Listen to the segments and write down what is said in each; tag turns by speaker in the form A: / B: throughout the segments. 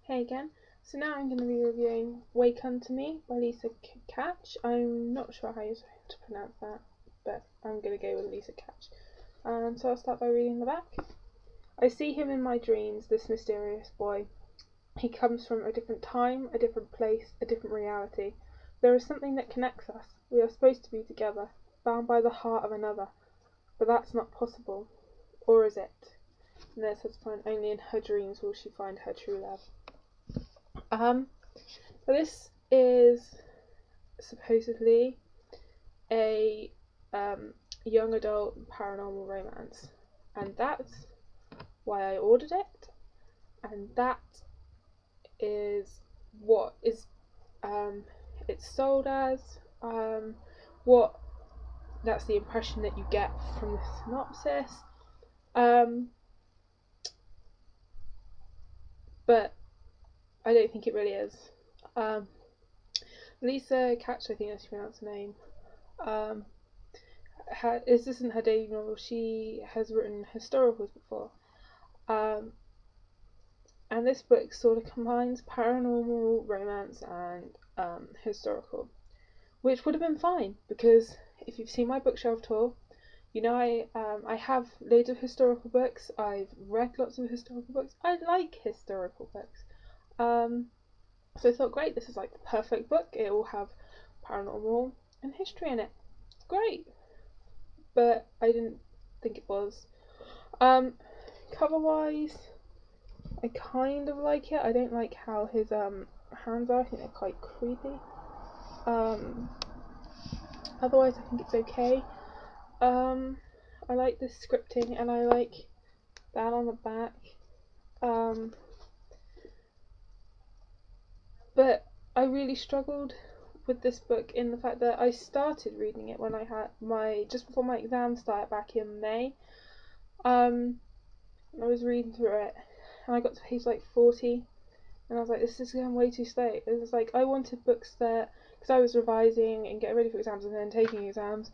A: Hey again. So now I'm going to be reviewing Wake Unto Me by Cach. I'm not sure how you're supposed to pronounce that, but I'm going to go with Cach. So I'll start by reading the back. I see him in my dreams, this mysterious boy. He comes from a different time, a different place, a different reality. There is something that connects us. We are supposed to be together, bound by the heart of another. But that's not possible. Or is it? And there's his point, only in her dreams will she find her true love. So this is supposedly a young adult paranormal romance, and that's why I ordered it, and that is what is it's sold as. What that's the impression that you get from the synopsis. But I don't think it really is. Cach, I think that's pronounced her name. This isn't her debut novel. She has written historicals before. And this book sort of combines paranormal, romance, and historical, which would have been fine because if you've seen my bookshelf tour, you know I have loads of historical books. I've read lots of historical books. I like historical books. So I thought, great, this is like the perfect book. It will have paranormal and history in it. Great. But I didn't think it was. Cover-wise, I kind of like it. I don't like how his hands are. I think they're quite creepy. Otherwise, I think it's okay. I like the scripting, and I like that on the back. But I really struggled with this book in the fact that I started reading it when I had just before my exam started back in May. I was reading through it, and I got to page like 40, and I was like, this is going way too slow. It was like I wanted books that, because I was revising and getting ready for exams and then taking exams,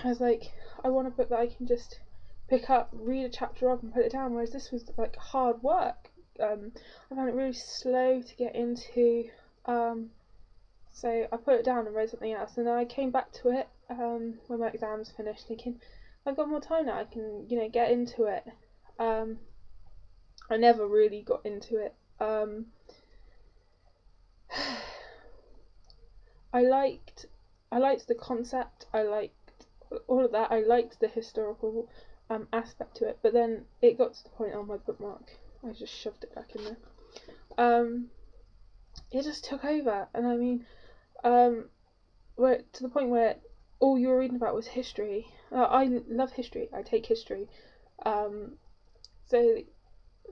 A: I was like, I want a book that I can just pick up, read a chapter of and put it down, whereas this was like hard work. I found it really slow to get into, so I put it down and read something else, and then I came back to it when my exams finished, thinking, I've got more time now, I can, get into it. I never really got into it. I liked the concept, I liked all of that, I liked the historical aspect to it, but then it got to the point on my bookmark, I just shoved it back in there. It just took over, and I mean, where to the point where all you were reading about was history. I love history, I take history, so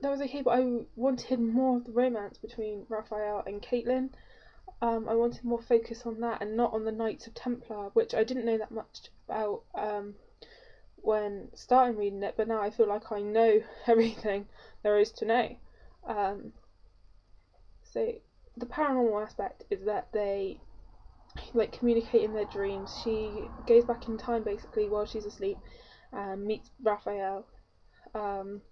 A: that was okay, but I wanted more of the romance between Raphael and Caitlin. I wanted more focus on that and not on the Knights of Templar, which I didn't know that much about when starting reading it, but now I feel like I know everything there is to know. So the paranormal aspect is that they like communicate in their dreams. She goes back in time basically while she's asleep and meets Raphael, and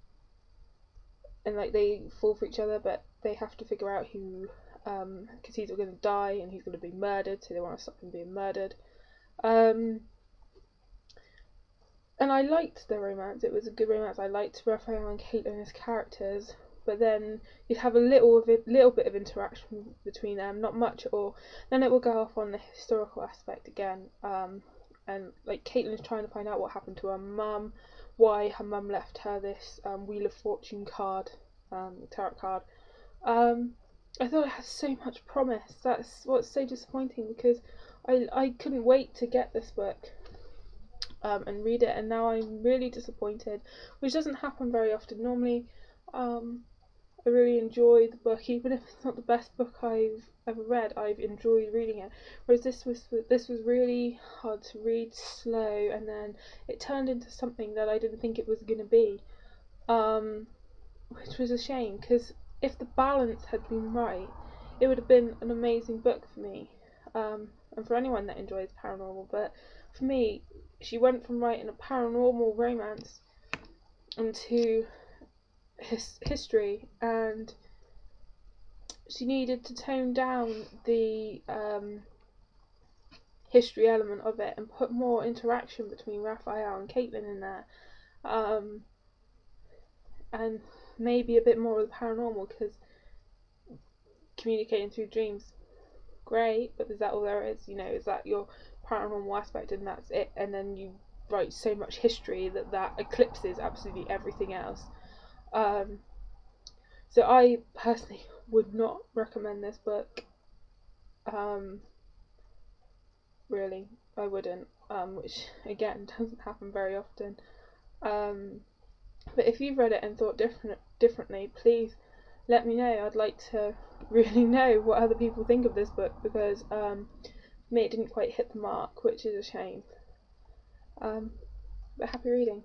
A: like they fall for each other, but they have to figure out who, because he's going to die and he's going to be murdered, so they want to stop him being murdered. And I liked the romance. It was a good romance. I liked Raphael and Caitlin as characters, but then you'd have a little bit of interaction between them, not much at all. Then it will go off on the historical aspect again, and like Caitlin's trying to find out what happened to her mum, why her mum left her this Wheel of Fortune card, tarot card. I thought it had so much promise. That's what's so disappointing, because I couldn't wait to get this book and read it, and now I'm really disappointed, which doesn't happen very often. Normally I really enjoy the book, even if it's not the best book I've ever read. I've enjoyed reading it, whereas this was really hard to read, slow, and then it turned into something that I didn't think it was going to be, which was a shame, because if the balance had been right, it would have been an amazing book for me, and for anyone that enjoys paranormal. But for me, she went from writing a paranormal romance into history, and she needed to tone down the history element of it and put more interaction between Raphael and Caitlin in there, and maybe a bit more of the paranormal, because communicating through dreams, great, but is that all there is? You know, is that your paranormal aspect and that's it? And then you write so much history that eclipses absolutely everything else. So I personally would not recommend this book. Really, I wouldn't. Which again doesn't happen very often. But if you've read it and thought differently, please let me know. I'd like to really know what other people think of this book, because for me it didn't quite hit the mark, which is a shame. But happy reading.